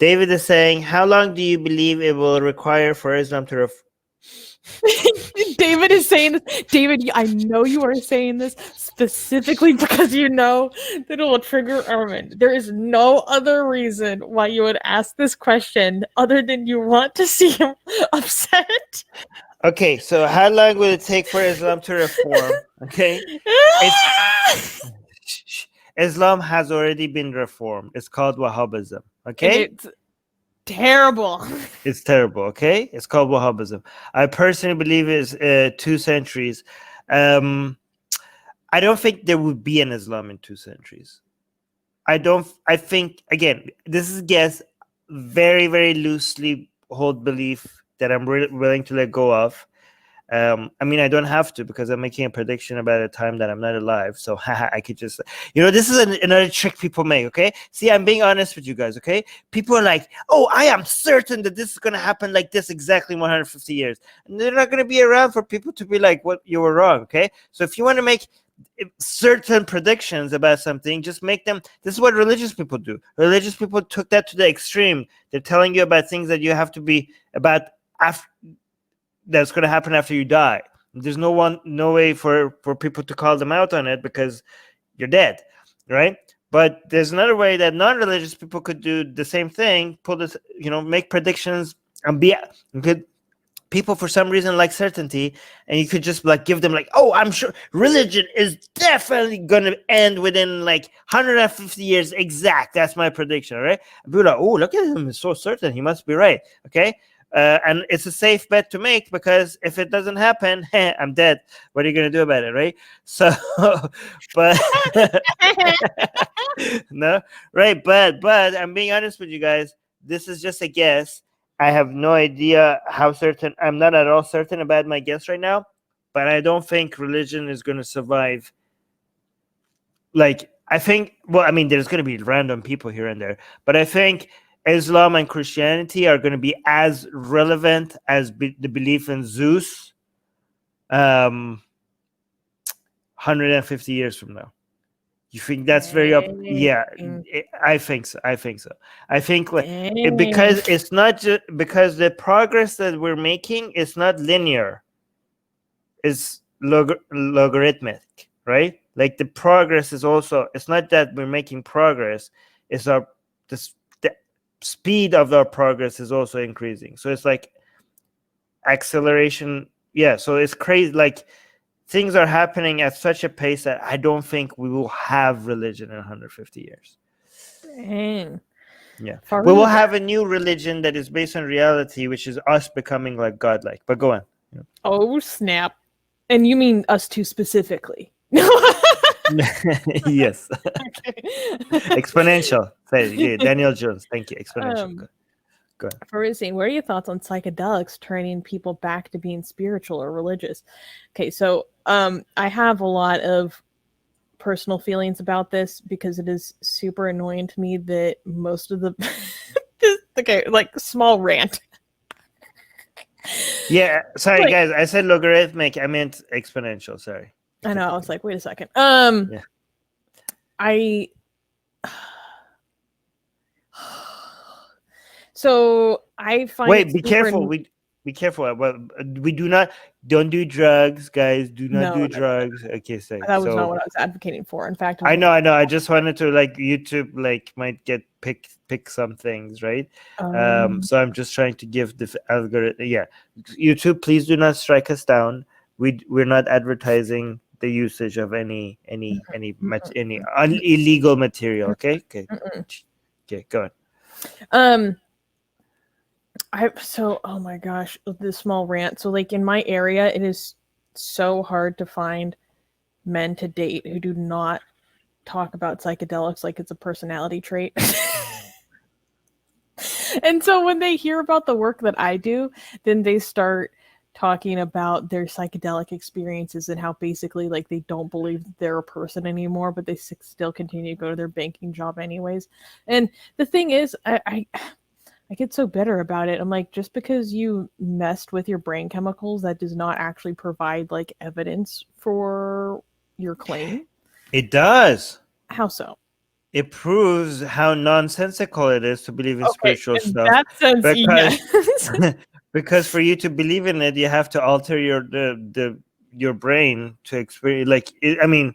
David is saying, how long do you believe it will require for Islam to David is saying this. David, I know you are saying this specifically because you know that it will trigger Armin. There is no other reason why you would ask this question other than you want to see him upset. Okay, so how long will it take for Islam to reform? Okay, Islam has already been reformed. It's called Wahhabism. Okay, and it's terrible. It's terrible. Okay, it's called Wahhabism. I personally believe it's 2 centuries. I don't think there would be an Islam in 2 centuries. I think, again, this is a guess, very, very loosely hold belief that I'm willing to let go of. I mean, I don't have to because I'm making a prediction about a time that I'm not alive. So I could just, this is another trick people make. Okay. See, I'm being honest with you guys. Okay. People are like, oh, I am certain that this is going to happen like this exactly 150 years. And they're not going to be around for people to be like, what, you were wrong. Okay. So if you want to make certain predictions about something, just make them. This is what religious people do. Religious people took that to the extreme. They're telling you about things that you have to be about after. That's going to happen after you die. There's no way for people to call them out on it because you're dead, right? But there's another way that non-religious people could do the same thing, make predictions and people for some reason like certainty, and you could just like give them like, oh, I'm sure religion is definitely going to end within like 150 years exact. That's my prediction, right? And people are like, oh, look at him, he's so certain, he must be right. Okay. And it's a safe bet to make because if it doesn't happen, I'm dead. What are you going to do about it, right? So, but no, right? But I'm being honest with you guys. This is just a guess. I have no idea how certain. I'm not at all certain about my guess right now. But I don't think religion is going to survive. Like, I think. Well, I mean, there's going to be random people here and there, but I think Islam and Christianity are going to be as relevant as the belief in Zeus 150 years from now. You think that's very up? Yeah, I think so. I think because it's not just because the progress that we're making is not linear. It's logarithmic, right? Like the progress is also, it's not that we're making progress, it's the speed of our progress is also increasing. So it's like acceleration. Yeah, so it's crazy. Like things are happening at such a pace that I don't think we will have religion in 150 years. Dang. Yeah, we will have a new religion that is based on reality, which is us becoming like godlike. But go on. Oh snap! And you mean us two specifically? Yes. Exponential. Yeah, Daniel Jones. Thank you. Exponential. Go ahead. Farizine, what are your thoughts on psychedelics turning people back to being spiritual or religious? Okay, so I have a lot of personal feelings about this because it is super annoying to me that most of the okay, like small rant. Yeah, sorry guys, I said logarithmic, I meant exponential. Sorry. I know. I was like, wait a second. Yeah. So I find. Wait, be careful. Be careful. Well, we don't do drugs, guys. Do not do drugs. Okay, so that was not what I was advocating for. In fact, I know. I just wanted to like YouTube might get pick some things, right? So I'm just trying to give the algorithm. Yeah, YouTube, please do not strike us down. We're not advertising the usage of any illegal material. Okay. Okay. Go on. Oh my gosh, this small rant. So like in my area, it is so hard to find men to date who do not talk about psychedelics like it's a personality trait. And so when they hear about the work that I do, then they start talking about their psychedelic experiences and how basically like they don't believe they're a person anymore, but they still continue to go to their banking job anyways. And the thing is, I get so bitter about it. I'm like, just because you messed with your brain chemicals, that does not actually provide like evidence for your claim. It does. How so? it proves how nonsensical it is to believe in Okay, spiritual in stuff, that sense, because yes. because for you to believe in it, you have to alter your brain to experience. I mean,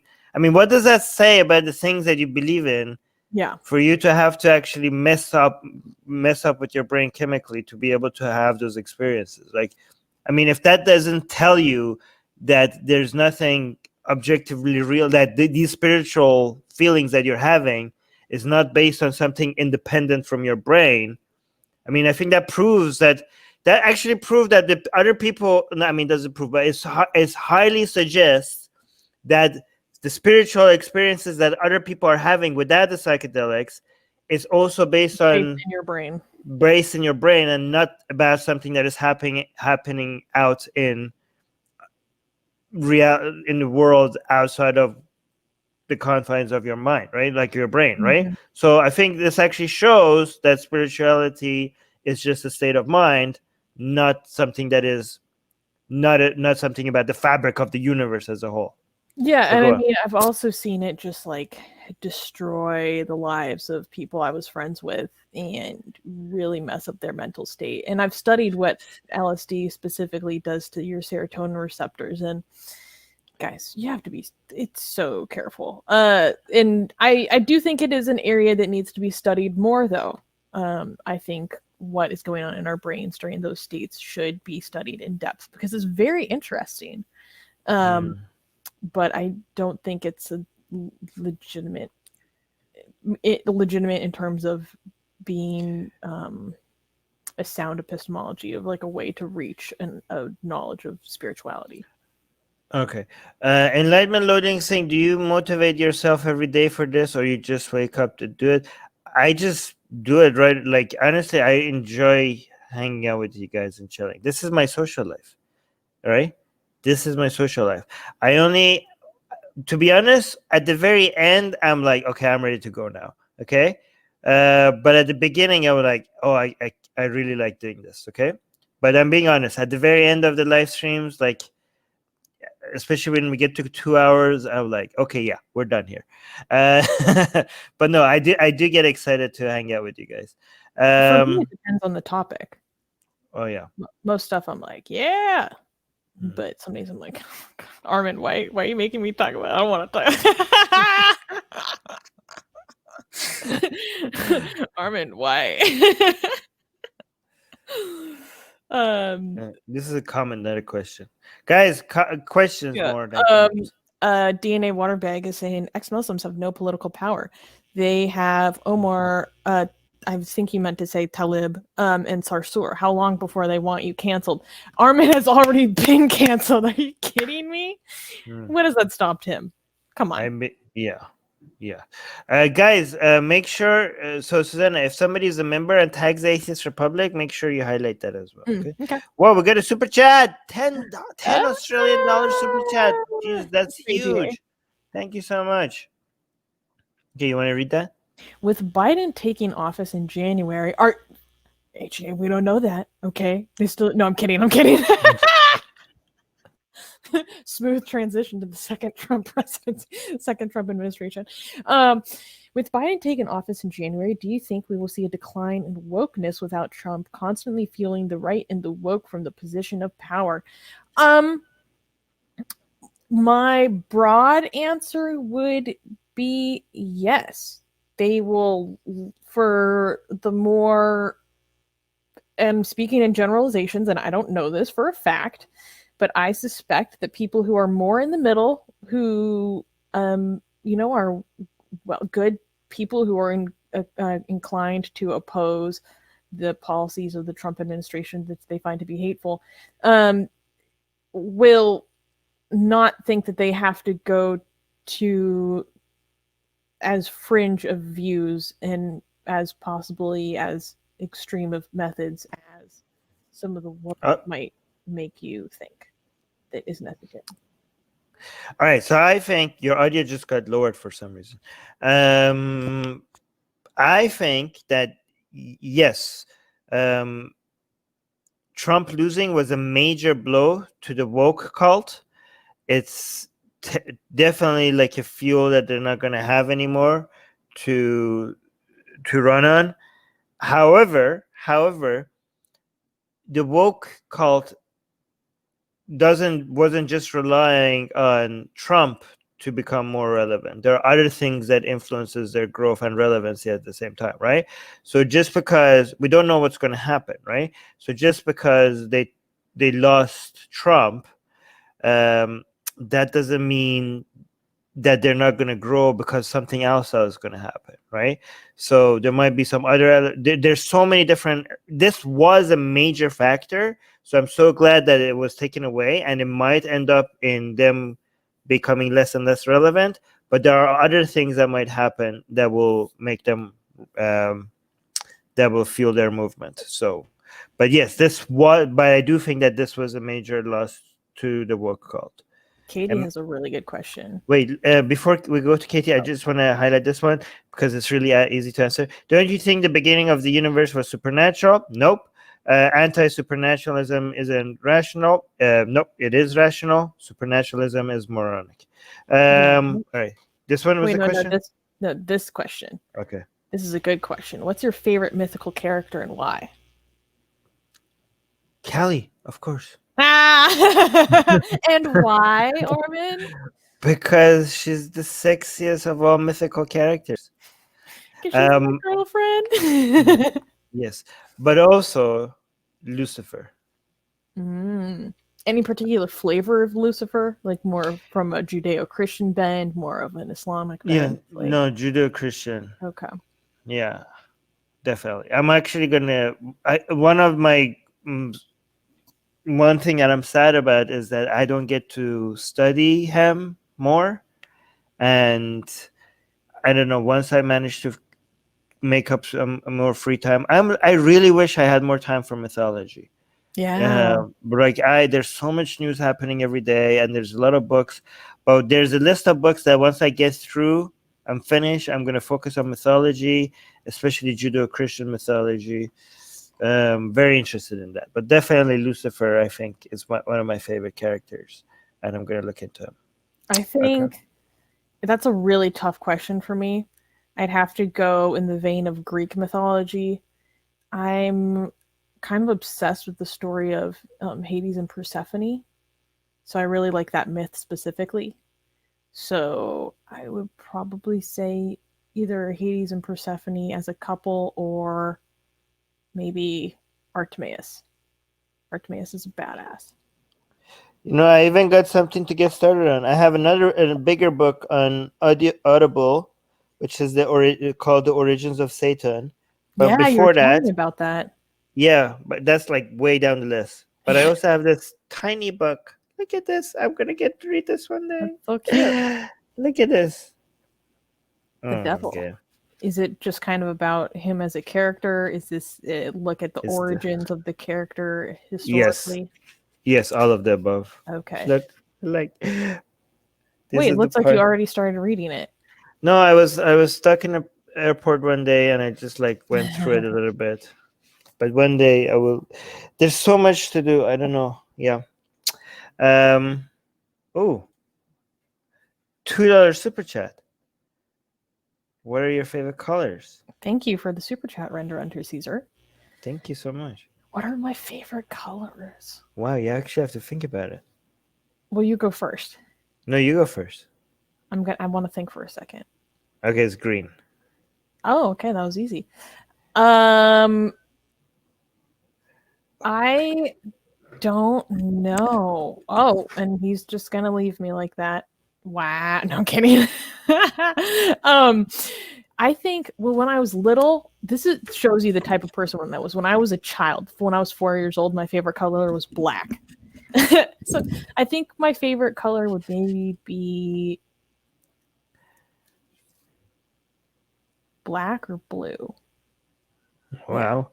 what does that say about the things that you believe in? Yeah. For you to have to actually mess up with your brain chemically to be able to have those experiences. Like, I mean, if that doesn't tell you that there's nothing objectively real, that these spiritual feelings that you're having is not based on something independent from your brain, I mean, I think that proves that actually proved that the other people, no, I mean, doesn't prove, but it's highly suggests that the spiritual experiences that other people are having without the psychedelics is also based Based on in your brain. based in your brain, and not about something that is happening out in in the world outside of the confines of your mind, right? Like your brain, right? Mhm. So I think this actually shows that spirituality is just a state of mind, not something that is not something about the fabric of the universe as a whole. Yeah, But and I go on. mean, I've also seen it just like destroy the lives of people I was friends with and really mess up their mental state. And I've studied what LSD specifically does to your serotonin receptors, and guys, you have to be it's so careful. And I do think it is an area that needs to be studied more though. I think what is going on in our brains during those states should be studied in depth because it's very interesting. Um, Mhm. but I don't think it's a legitimate in terms of being a sound epistemology of like a way to reach a knowledge of spirituality. Okay. Enlightenment loading saying, do you motivate yourself every day for this, or you just wake up to do it? I just do it, right? Like, honestly, I enjoy hanging out with you guys and chilling. This is my social life, right? This is my social life. I only, to be honest, at the very end, I'm like, okay, I'm ready to go now. Okay. But at the beginning, I was like, oh, I really like doing this. Okay. But I'm being honest, at the very end of the live streams, like, especially when we get to 2 hours, I'm like, okay, yeah, we're done here. uh, but no, I do get excited to hang out with you guys. For me, it depends on the topic. Oh yeah. Most stuff I'm like, yeah. Mm. But some days I'm like, Armin, why are you making me talk about it? I don't want to talk. Armin, why? This is a comment, not a question, guys. Questions Yeah. more than comments. DNA Waterbag is saying ex-Muslims have no political power. They have Omar. I think he meant to say Talib and Sarsour. How long before they want you canceled? Armin has already been canceled. Are you kidding me? When has that stopped him? Come on. Yeah. Guys, make sure. So, Susanna, if somebody is a member and tags Atheist Republic, make sure you highlight that as well. Okay. Okay. Whoa, we got a super chat. 10 Oh, Australian dollars super chat. Jeez, that's great day. huge. Thank you so much. Okay, you want to read that? With Biden taking office in January, HA, we don't know that. Okay. They still no, I'm kidding. Smooth transition to the second Trump presidency, second Trump administration. With Biden taking office in January, do you think we will see a decline in wokeness without Trump constantly fueling the right and the woke from the position of power? My broad answer would be yes. They will, for the more, I'm speaking in generalizations, and I don't know this for a fact, but I suspect that people who are more in the middle, who are good people who are inclined to oppose the policies of the Trump administration that they find to be hateful, will not think that they have to go to as fringe of views and as possibly as extreme of methods as some of the world might make you think that is necessary. All right, so I think your audio just got lowered for some reason. I think that yes, Trump losing was a major blow to the woke cult. It's definitely like a fuel that they're not going to have anymore to run on. However, the woke cult wasn't just relying on Trump to become more relevant. There are other things that influences their growth and relevancy at the same time, right? So just because we don't know what's going to happen, right? So just because they lost Trump, that doesn't mean that they're not going to grow because something else is going to happen, right? So there might be some other there's so many different. This was a major factor, so I'm so glad that it was taken away, and it might end up in them becoming less and less relevant, but there are other things that might happen that will make them that will fuel their movement. So but yes, but I do think that this was a major loss to the woke cult. Katie has a really good question. Wait, before we go to Katie, I just want to highlight this one because it's really easy to answer. Don't you think the beginning of the universe was supernatural? Nope. Anti-supernaturalism isn't rational. Nope, it is rational. Supernaturalism is moronic. All right. This one was the question? This question. Okay. This is a good question. What's your favorite mythical character and why? Callie, of course. And why, Armin? Because she's the sexiest of all mythical characters. Because she's my girlfriend. Yes, but also Lucifer. Any particular flavor of Lucifer? Like more from a Judeo-Christian bend, more of an Islamic bend? Yeah, no, Judeo-Christian. Okay. Yeah, definitely. I'm actually gonna. One of my one thing that I'm sad about is that I don't get to study him more, and I don't know. Once I manage to make up some more free time, I really wish I had more time for mythology. Yeah. But like there's so much news happening every day, and there's a lot of books. But there's a list of books that once I get through, I'm finished. I'm gonna focus on mythology, especially Judeo-Christian mythology. Very interested in that. But definitely Lucifer, I think, is one of my favorite characters, and I'm gonna look into him. I think that's a really tough question for me. I'd have to go in the vein of Greek mythology. I'm kind of obsessed with the story of Hades and Persephone. So I really like that myth specifically. So I would probably say either Hades and Persephone as a couple or maybe Artemis. Artemis is a badass. You know, I even got something to get started on. I have a bigger book on Audible, which is called The Origins of Satan. But yeah, before telling me about that. Yeah, but that's like way down the list. But I also have this tiny book. Look at this. I'm gonna get to read this one day. That's so cute. Look at this. The devil. Okay. Is it just kind of about him as a character? Is this look at the origins of the character historically? Yes, all of the above. Okay. Look, like. Wait, it looks like you already started reading it. No, I was stuck in an airport one day, and I just like went through it a little bit. But one day I will. There's so much to do. I don't know. Yeah. Oh. $2 super chat. What are your favorite colors? Thank you for the super chat, Render Under Caesar. Thank you so much. What are my favorite colors? Wow, you actually have to think about it. Well, you go first. No, you go first. I want to think for a second. Okay, it's green. Oh, okay, that was easy. I don't know. Oh, and he's just gonna leave me like that. Wow. No, I'm kidding. I think, well, when I was little, shows you the type of person that was. When I was a child, when I was 4 years old, my favorite color was black. So I think my favorite color would maybe be black or blue. Wow.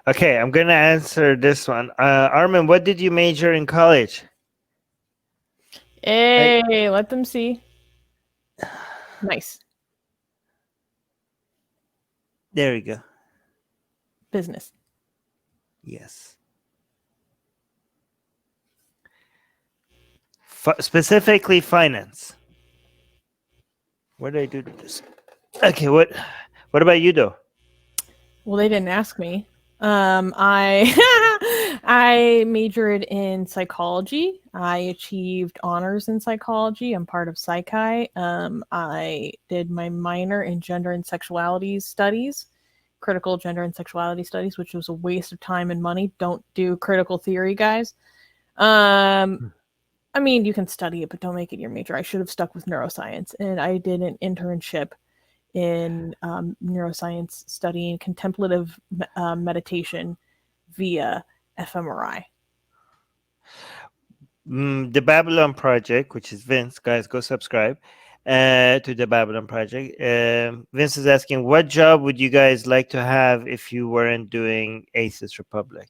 Okay, I'm gonna answer this one. Armin, what did you major in college? Hey, let them see. Nice. There we go. Business. Yes. Specifically finance. What did I do to this? Okay, what about you though? Well, they didn't ask me. I I majored in psychology. I achieved honors in psychology. I'm part of Psychi. I did my minor in gender and sexuality studies, critical gender and sexuality studies, which was a waste of time and money. Don't do critical theory, guys. Um, I mean, you can study it, but don't make it your major. I should have stuck with neuroscience, and I did an internship in neuroscience studying contemplative meditation via fMRI. The Babylon Project, which is Vince, guys, go subscribe to the Babylon Project. Vince is asking, what job would you guys like to have if you weren't doing Atheist Republic?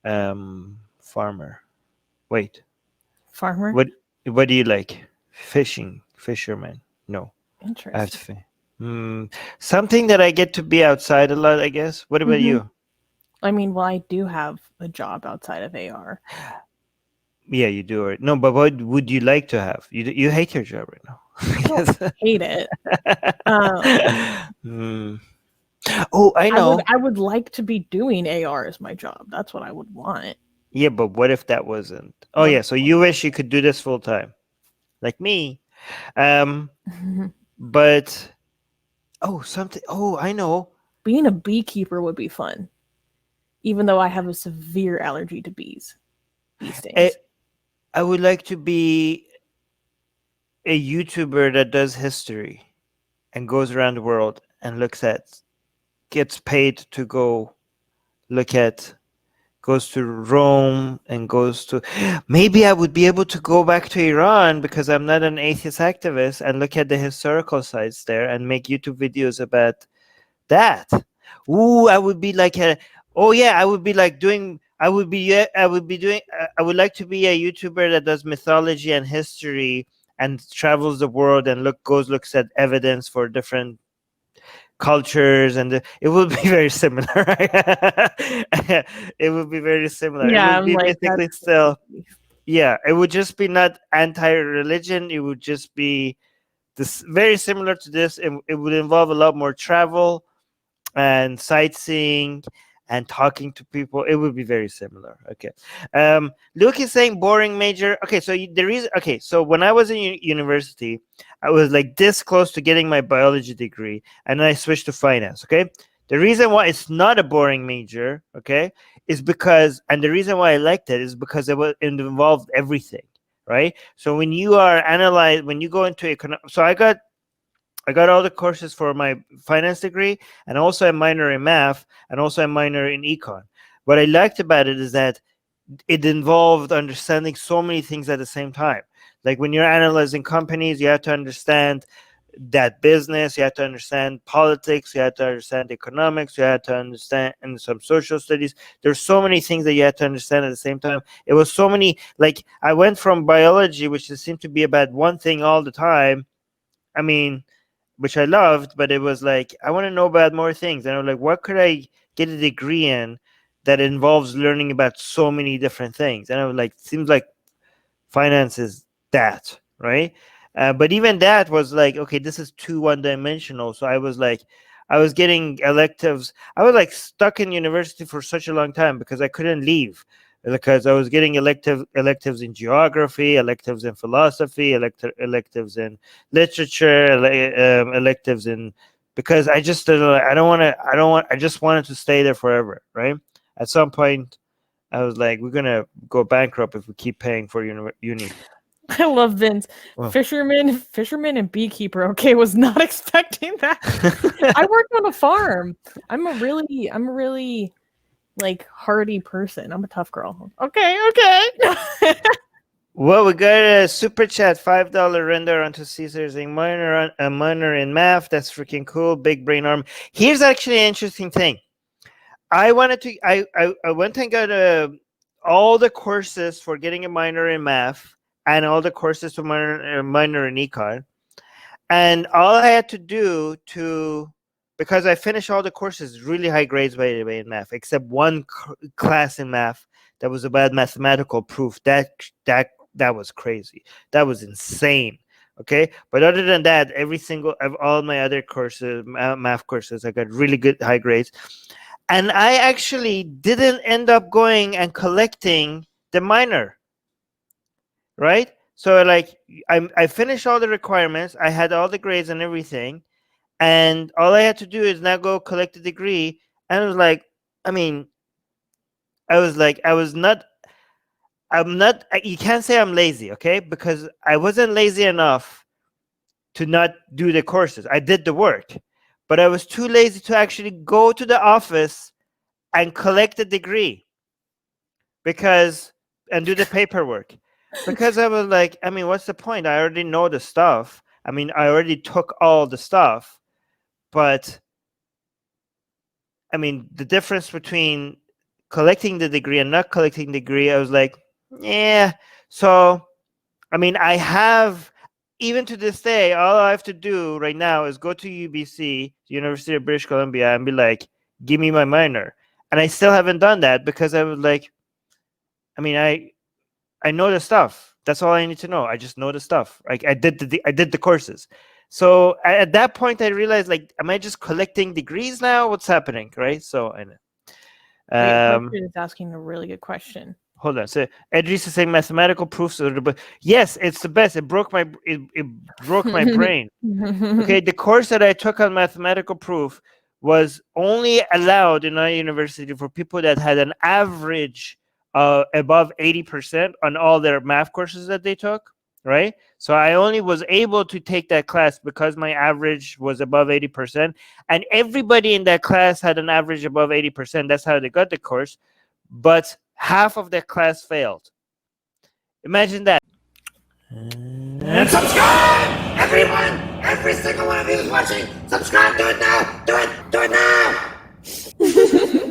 Farmer. Wait, Farmer. what do you like? Fishing, fisherman. No, I have to. Interesting. Something that I get to be outside a lot, I guess. What about Mm-hmm. you? I mean, well, I do have a job outside of AR. Yeah, you do. No, but what would you like to have? You hate your job right now. I don't hate it. Hmm. Oh, I know. I would like to be doing AR as my job. That's what I would want. Yeah, but what if that wasn't? Oh, What? yeah. So you wish you could do this full time, like me. Um, but something. Oh, I know. Being a beekeeper would be fun, even though I have a severe allergy to bees. Bee stings. I would like to be a YouTuber that does history and goes around the world and gets paid to go look at, goes to Rome and goes to, maybe I would be able to go back to Iran because I'm not an atheist activist and look at the historical sites there and make YouTube videos about that. Ooh, I would be like oh yeah, I would be like doing, I would be doing, I would like to be a YouTuber that does mythology and history and travels the world and looks at evidence for different cultures, and it would be very similar. It would be very similar. It Yeah, would I'm be like basically still, yeah, it would just be not anti-religion. It would just be this very similar to this. It would involve a lot more travel and sightseeing and talking to people. It would be very similar. Okay. Luke is saying boring major. Okay, so the reason, okay, so when I was in university, I was like this close to getting my biology degree, and then I switched to finance. Okay. The reason why it's not a boring major, okay, is because, and the reason why I liked it is because it involved everything, right? So when you are when you go into so I got all the courses for my finance degree, and also a minor in math, and also a minor in econ. What I liked about it is that it involved understanding so many things at the same time. Like when you're analyzing companies, you have to understand that business, you have to understand politics, you have to understand economics, you have to understand and some social studies. There's so many things that you have to understand at the same time. It was so many, like I went from biology, which seemed to be about one thing all the time. I mean, which I loved, but it was like, I want to know about more things. And I was like, what could I get a degree in that involves learning about so many different things? And I was like, seems like finance is that, right? But even that was like, okay, this is too one-dimensional. So I was like, I was getting electives. I was like stuck in university for such a long time because I couldn't leave, because I was getting electives in geography, electives in philosophy, electives in literature, electives in, because I just I just wanted to stay there forever, right? At some point, I was like, we're gonna go bankrupt if we keep paying for uni. I love Vince. Well. Fisherman and beekeeper. Okay, was not expecting that. I worked on a farm. I'm a really like hardy person. I'm a tough girl. Okay. Well, we got a super chat, $5 render onto Caesar saying a minor in math. That's freaking cool. Big brain arm. Here's actually an interesting thing. I went and got all the courses for getting a minor in math and all the courses to minor in econ. And all I had to do because I finished all the courses, really high grades by the way in math, except one class in math that was about mathematical proof. That was crazy. That was insane. Okay, but other than that, every single of all my other courses, math courses, I got really good high grades, and I actually didn't end up going and collecting the minor. Right? So like I finished all the requirements, I had all the grades and everything, and all I had to do is now go collect a degree. And it was like, I mean, I was like, I'm not, you can't say I'm lazy, okay? Because I wasn't lazy enough to not do the courses. I did the work, but I was too lazy to actually go to the office and collect a degree and do the paperwork. Because I was like, I mean, what's the point? I already know the stuff. I mean, I already took all the stuff, but I mean, the difference between collecting the degree and not collecting the degree, I was like, yeah. So, I mean, I have, even to this day, all I have to do right now is go to UBC, University of British Columbia, and be like, give me my minor. And I still haven't done that because I was like, I mean, I know the stuff. That's all I need to know. I just know the stuff. Like I did the courses. So at that point, I realized, like, am I just collecting degrees now? What's happening, right? So I know. Wait, is asking a really good question. Hold on. So Idris is saying mathematical proofs are the best. Yes, it's the best. It broke my brain. Okay, the course that I took on mathematical proof was only allowed in our university for people that had an average above 80% on all their math courses that they took, right? So I only was able to take that class because my average was above 80%, and everybody in that class had an average above 80%. That's how they got the course, but half of the class failed. Imagine that. And subscribe! Everyone! Every single one of you is watching! Subscribe! Do it now! Do it! Do it now!